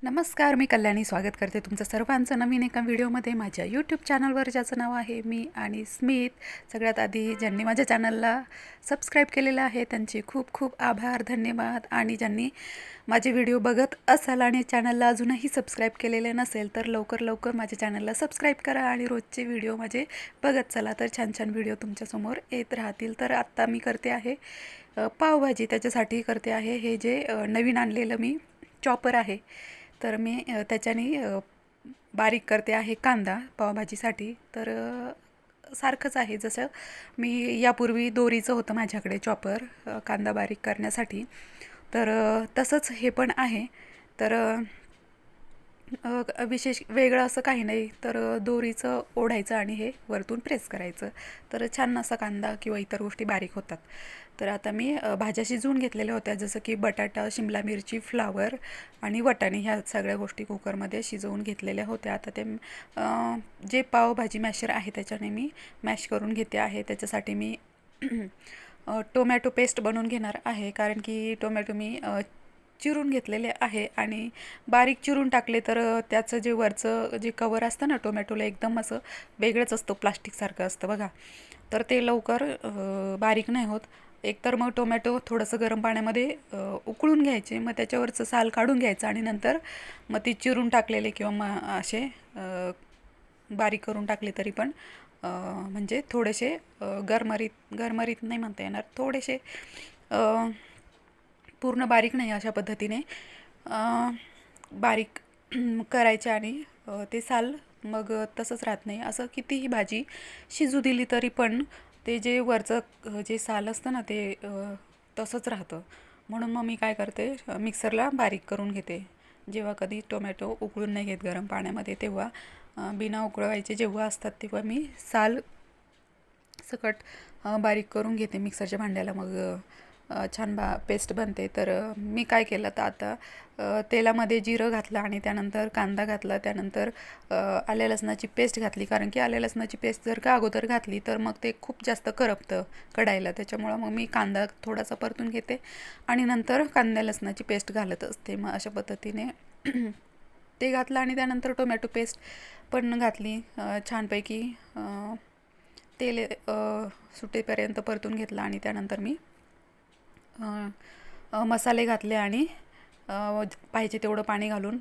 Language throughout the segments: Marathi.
नमस्कार, मी कल्याणी स्वागत करते तुमचं सर्वांचं नवीन एका व्हिडिओमध्ये माझ्या यूट्यूब चॅनलवर, ज्याचं नाव आहे मी आणि स्मित. सगळ्यात आधी ज्यांनी माझ्या चॅनलला सबस्क्राईब केलेलं आहे त्यांचे खूप खूप आभार, धन्यवाद. आणि ज्यांनी माझे व्हिडिओ बघत असाल आणि चॅनलला अजूनही सबस्क्राईब केलेले नसेल तर लवकर माझ्या चॅनलला सबस्क्राईब करा आणि रोजचे व्हिडिओ माझे बघत चला, तर छान छान व्हिडिओ तुमच्यासमोर येत राहतील. तर आत्ता मी करते आहे पावभाजी. त्याच्यासाठी करते आहे हे जे नवीन आणलेलं मी चॉपर आहे, तर मी त्याच्याने बारीक करते आहे कांदा पावभाजीसाठी. तर सारखंच आहे जसं मी यापूर्वी दोरीचं होतं माझ्याकडे चॉपर कांदा बारीक करण्यासाठी, तर तसंच हे पण आहे. तर विशेष वेगळं असं काही नाही, तर दोरीचं ओढायचं आणि हे वरतून प्रेस करायचं, तर छान असा कांदा किंवा इतर गोष्टी बारीक होतात. तर आता मी भाज्या शिजवून घेतलेल्या होत्या, जसं की बटाटा, शिमला मिरची, फ्लावर आणि वाटाणे, ह्या सगळ्या गोष्टी कुकरमध्ये शिजवून घेतलेल्या होत्या. आता ते जे पावभाजी मॅशर आहे त्याच्याने मी मॅश करून घेते आहे. त्याच्यासाठी मी टोमॅटो पेस्ट बनवून घेणार आहे, कारण की टोमॅटो मी चिरून घेतलेले आहे आणि बारीक चिरून टाकले तर त्याचं जे वरचं जे कवर असतं ना टोमॅटोला, एकदम असं वेगळंच असतं, प्लास्टिकसारखं असतं बघा. तर ते लवकर बारीक नाही होत. एकतर मग टोमॅटो थोडंसं गरम पाण्यामध्ये उकळून घ्यायचे, मग त्याच्यावरचं साल काढून घ्यायचं आणि नंतर मग ती चिरून टाकलेले किंवा मग असे बारीक करून टाकले तरी पण म्हणजे थोडेसे गरमरीत नाही म्हणता येणार, थोडेसे पूर्ण बारीक नाही, अशा पद्धतीने बारीक करायचे. आणि ते साल मग तसंच राहत नाही. असं कितीही भाजी शिजू दिली तरी पण ते जे वरचं जे साल असतं ना ते तसंच राहतं. म्हणून मग मी काय करते, मिक्सरला बारीक करून घेते. जेव्हा कधी टोमॅटो उकळून नाही घेत गरम पाण्यामध्ये, तेव्हा बिना उकळवायचे जेव्हा असतात तेव्हा मी साल सकट बारीक करून घेते मिक्सरच्या भांड्याला. मग छान पेस्ट बनते. तर मी काय केलं तर आता तेलामध्ये जिरं घातलं आणि त्यानंतर कांदा घातला, त्यानंतर आल्या लसणाची पेस्ट घातली, कारण की आल्या लसणाची पेस्ट जर का अगोदर घातली तर मग ते खूप जास्त करपतं कढायला. त्याच्यामुळं मग मी कांदा थोडासा परतून घेते आणि नंतर कांद्या लसणाची पेस्ट घालत असते. मग अशा पद्धतीने ते घातलं आणि त्यानंतर टोमॅटो पेस्ट पण घातली. छानपैकी तेल सुटेपर्यंत परतून घेतलं आणि त्यानंतर मी मसाले घातले आणि पाहिजे तेवढं पाणी घालून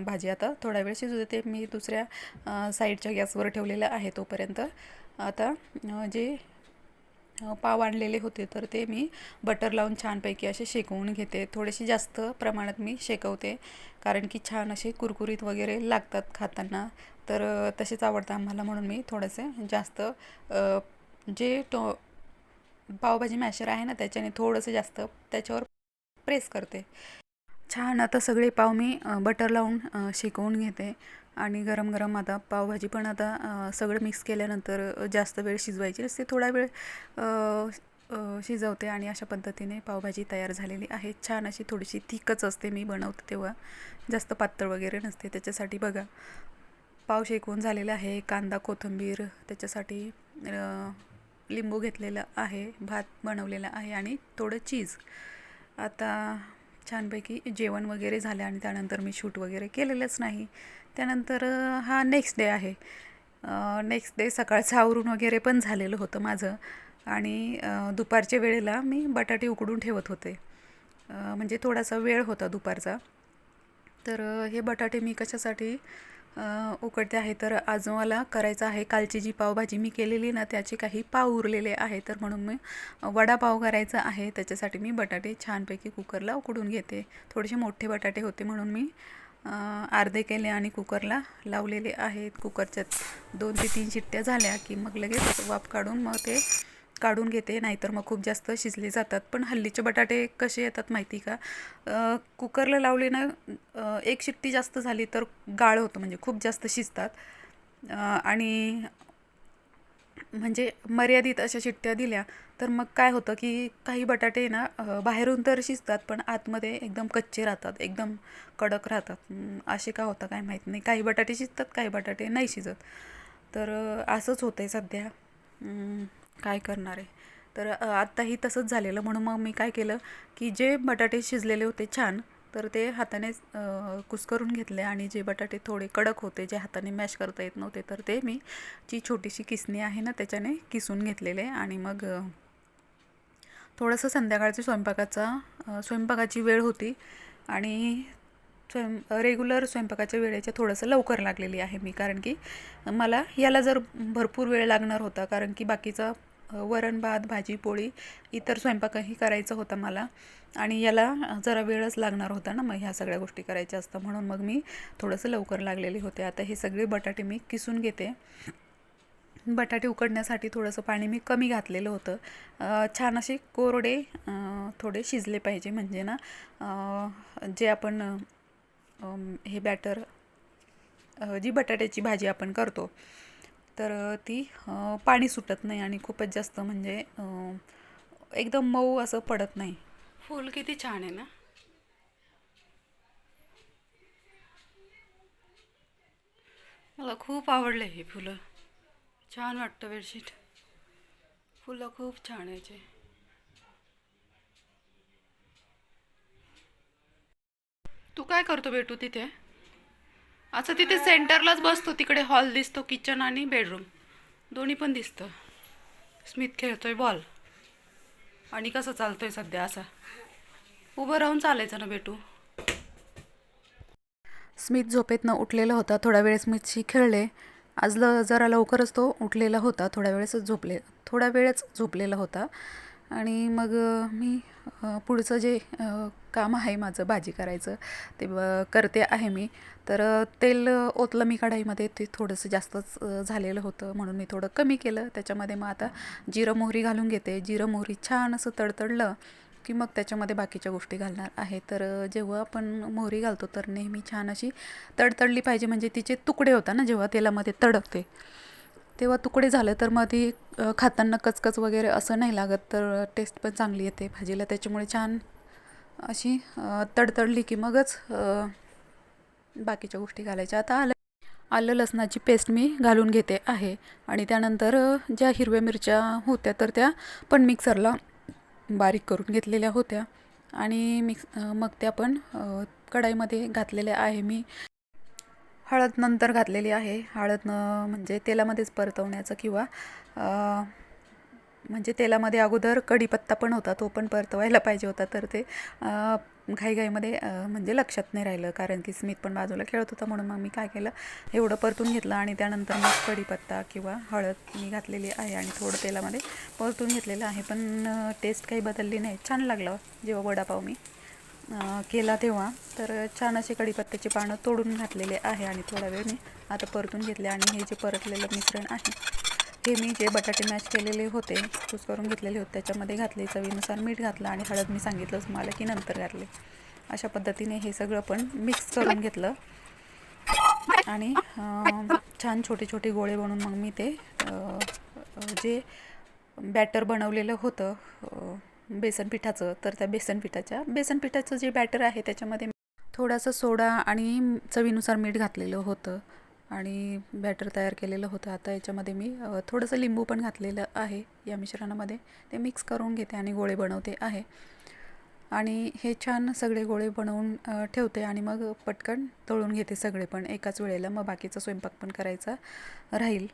भाजी आता थोडा वेळ शिजू देते. मी दुसऱ्या साईडच्या गॅसवर ठेवलेलं आहे. तोपर्यंत आता जे पाव आणलेले होते तर ते मी बटर लावून छानपैकी असे शेकवून घेते. थोडेसे जास्त प्रमाणात मी शेकवते, कारण की छान असे कुरकुरीत वगैरे लागतात खाताना, तर तसेच आवडतं आम्हाला, म्हणून मी थोडेसे जास्त जे पावभाजी मॅशर आहे ना त्याच्याने थोडंसं जास्त त्याच्यावर प्रेस करते. छान आता सगळे पाव मी बटर लावून शेकवून घेते आणि गरम गरम आता पावभाजी पण आता सगळं मिक्स केल्यानंतर जास्त वेळ शिजवायची नसते, थोडा वेळ शिजवते आणि अशा पद्धतीने पावभाजी तयार झालेली आहे. छान अशी थोडीशी थिकच असते, मी बनवते तेव्हा जास्त पातळ वगैरे नसते. त्याच्यासाठी बघा, पाव शेकवून झालेला आहे, कांदा कोथिंबीर, त्याच्यासाठी लिंबू घेतलेलं आहे, भात बनवलेला आहे आणि थोडं चीज. आता छानपैकी जेवण वगैरे झालं आणि त्यानंतर मी शूट वगैरे केलेलंच नाही. त्यानंतर हा नेक्स्ट डे आहे. नेक्स्ट डे सकाळचं आवरून वगैरे पण झालेलं होतं माझं आणि दुपारच्या वेळेला मी बटाटे उकडून ठेवत होते, म्हणजे थोडासा वेळ होता दुपारचा. तर हे बटाटे मी कशासाठी उकडते आहे, तर आज मला करायचं आहे कालची जी पावभाजी मी केलेली ना त्याचे काही पाव उरलेले आहे, तर म्हणून मी वडापाव करायचा आहे. त्याच्यासाठी मी बटाटे छानपैकी कुकरला उकडून घेते. थोडेसे मोठे बटाटे होते म्हणून मी अर्धे केले आणि कुकरला लावलेले आहेत. कुकरच्यात 2 ते 3 शिट्ट्या झाल्या की मग लगेच वाफ काढून मग ते काढून घेते, नाहीतर मग खूप जास्त शिजले जातात. पण हल्लीचे बटाटे कसे येतात माहिती का, कुकरला लावले ना एक शिट्टी जास्त झाली तर गाळ होतं, म्हणजे खूप जास्त शिजतात. आणि म्हणजे मर्यादित अशा शिट्ट्या दिल्या तर मग काय होतं की काही बटाटे ना बाहेरून तर शिजतात पण आतमध्ये एकदम कच्चे राहतात, एकदम कडक राहतात. असे का होतं काय माहीत नाही, काही बटाटे शिजतात काही बटाटे नाही शिजत. तर असंच होतं आहे सध्या, काय करणार आहे. तर आत्ताही तसंच झालेलं, म्हणून मग मी काय केलं की जे बटाटे शिजलेले होते छान, तर ते हाताने कुस्करून घेतले आणि जे बटाटे थोडे कडक होते, जे हाताने मॅश करता येत नव्हते, तर ते मी जी छोटीशी किसणी आहे ना त्याच्याने किसून घेतलेले. आणि मग थोडंसं संध्याकाळची स्वयंपाकाची वेळ होती आणि रेग्युलर स्वयंपाकाच्या वेळेच्या थोडंसं लवकर लागलेली आहे मी, कारण की मला याला जर भरपूर वेळ लागणार होता, कारण की बाकीचा वरण भात भाजी पोळी इतर स्वयंपाकही करायचा होता मला, आणि याला जरा वेळच लागणार होता ना, मग ह्या सगळ्या गोष्टी करायच्या असतं, म्हणून मग मी थोडंसं लवकर लागलेले होते. आता हे सगळे बटाटे मी किसून घेते. बटाटे उकडण्यासाठी थोडंसं पाणी मी कमी घातलेलं होतं. छान असे कोरडे थोडे शिजले पाहिजे, म्हणजे ना जे आपण हे बॅटर जी बटाट्याची भाजी आपण करतो तर ती पाणी सुटत नाही आणि खूपच जास्त म्हणजे एकदम मऊ असं पडत नाही. फूल किती छान आहे ना. मला खूप आवडले हे फुलं. छान वाटतं बेडशीट. फुलं खूप छान यायचे. तू काय करतो बेटू तिथे? असं तिथे सेंटरलाच बसतो, तिकडे हॉल दिसतो, किचन आणि बेडरूम दोन्ही पण दिसतं. स्मित खेळतोय बॉल. आणि कसं चालतोय सध्या असा उभं राहून चालायचं ना बेटू. स्मित झोपेतनं उठलेला होता. थोडा वेळ स्मितशी खेळले. आज जरा लवकरच तो उठलेला होता. थोडा वेळच झोपलेला होता. आणि मग मी पुढचं जे काम आहे माझं भाजी करायचं ते करते आहे मी. तर तेल ओतलं मी कढईमध्ये, ते थोडंसं जास्तच झालेलं होतं म्हणून मी थोडं कमी केलं. त्याच्यामध्ये मग आता जिरं मोहरी घालून घेते. जिरं मोहरी छान असं तडतडलं की मग त्याच्यामध्ये बाकीच्या गोष्टी घालणार आहे. तर जेव्हा आपण मोहरी घालतो तर नेहमी छान अशी तडतडली पाहिजे, म्हणजे तिचे तुकडे होतात ना जेव्हा तेलामध्ये तडकते तेव्हा तुकडे झालं तर मग ती खाताना कचकच वगैरे असं नाही लागत, तर टेस्ट पण चांगली येते भाजीला. त्याच्यामुळे छान अशी तडतडली की मगच बाकीच्या गोष्टी घालायच्या. आता आलं लसणाची पेस्ट मी घालून घेते आहे. आणि त्यानंतर ज्या हिरव्या मिरच्या होत्या तर त्या पण मिक्सरला बारीक करून घेतलेल्या होत्या आणि मग त्या पण कढईमध्ये घातलेल्या आहे मी. हळद नंतर घातलेली आहे. हळद म्हणजे तेलामध्येच परतवण्याचं किंवा म्हणजे तेलामध्ये अगोदर कढीपत्ता पण होता, तो पण परतवायला पाहिजे होता, तर ते घाईघाईमध्ये म्हणजे लक्षात नाही राहिलं, कारण की स्मित पण बाजूला खेळत होता, म्हणून मग मी काय केलं एवढं परतून घेतलं आणि त्यानंतर मग कढीपत्ता किंवा हळद मी घातलेली आहे आणि थोडं तेलामध्ये परतून घेतलेलं आहे. पण टेस्ट काही बदलली नाही. छान लागलं जेव्हा वडापाव मी केला तेव्हा. तर छान असे कढीपत्त्याचे पानं तोडून घातलेले आहे आणि थोडा वेळ मी आता परतून घेतले. आणि हे जे परतलेलं मिश्रण आहे हे मी जे बटाटे मॅश केलेले होते, कुस्करून घेतलेले होते, त्याच्यामध्ये घातले. चवीनुसार मीठ घातलं आणि हळद मी सांगितलंच मला की नंतर घातले. अशा पद्धतीने हे सगळं पण मिक्स करून घेतलं आणि छान छोटे छोटे गोळे बनवून मग मी ते जे बॅटर बनवलेलं होतं बेसन पिठाचं, तर त्या बेसन पिठाचं जे बॅटर आहे त्याच्यामध्ये थोडासा सोडा आणि चवीनुसार मीठ घातलेलं होतं आणि बॅटर तयार केलेलं होतं. आता याच्यामध्ये मी थोडंसं लिंबू पण घातलेलं आहे या मिश्रणामध्ये. ते मिक्स करून घेते आणि गोळे बनवते आहे. आणि हे छान सगळे गोळे बनवून ठेवते आणि मग पटकन तळून घेते सगळे पण एकाच वेळेला, मग बाकीचा स्वयंपाक पण करायचा राहील.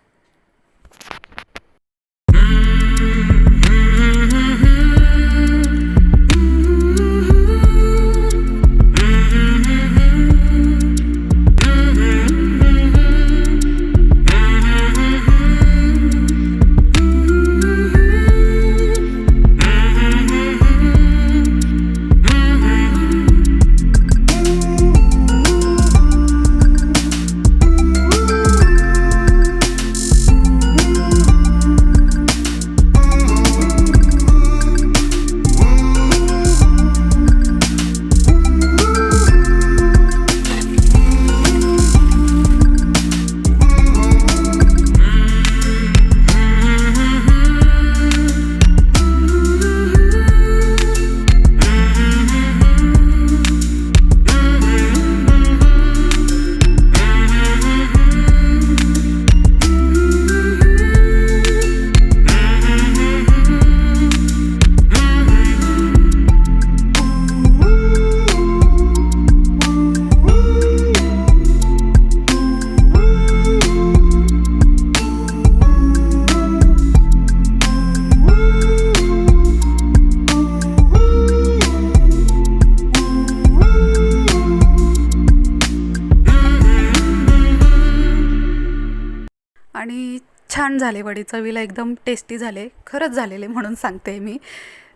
छान झाले वडे, चवीला एकदम टेस्टी झाले. खरंच झालेले म्हणून सांगते मी.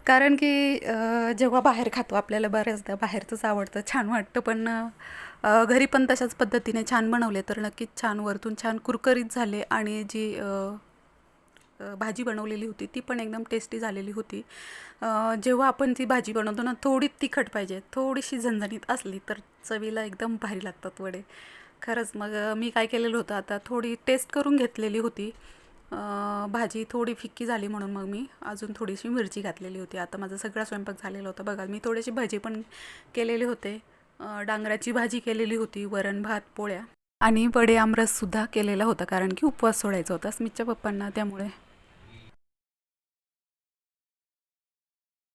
कारण की जेव्हा बाहेर खातो आपल्याला बऱ्याचदा बाहेरचंच आवडतं, छान वाटतं. पण घरी पण तशाच पद्धतीने छान बनवले तर नक्कीच छान वरतून छान कुरकुरीत झाले. आणि जी भाजी बनवलेली होती ती पण एकदम टेस्टी झालेली होती. जेव्हा आपण ती भाजी बनवतो ना, थोडी तिखट पाहिजे, थोडीशी झणझणीत असली तर चवीला एकदम भारी लागतात वडे. खरंच मग मी काय केलेलं होतं, आता थोडी टेस्ट करून घेतलेली होती. भाजी थोडी फिक्की झाली म्हणून मग मी अजून थोडीशी मिरची घातलेली होती. आता माझा सगळा स्वयंपाक झालेला होता. बघा, मी थोडीशी भाजी पण केलेले होते. डांगराची भाजी केलेली होती, वरण भात पोळ्या आणि वडे आमरससुद्धा केलेला होता, कारण की उपवास सोडायचा होता स्मितच्या पप्पांना, त्यामुळे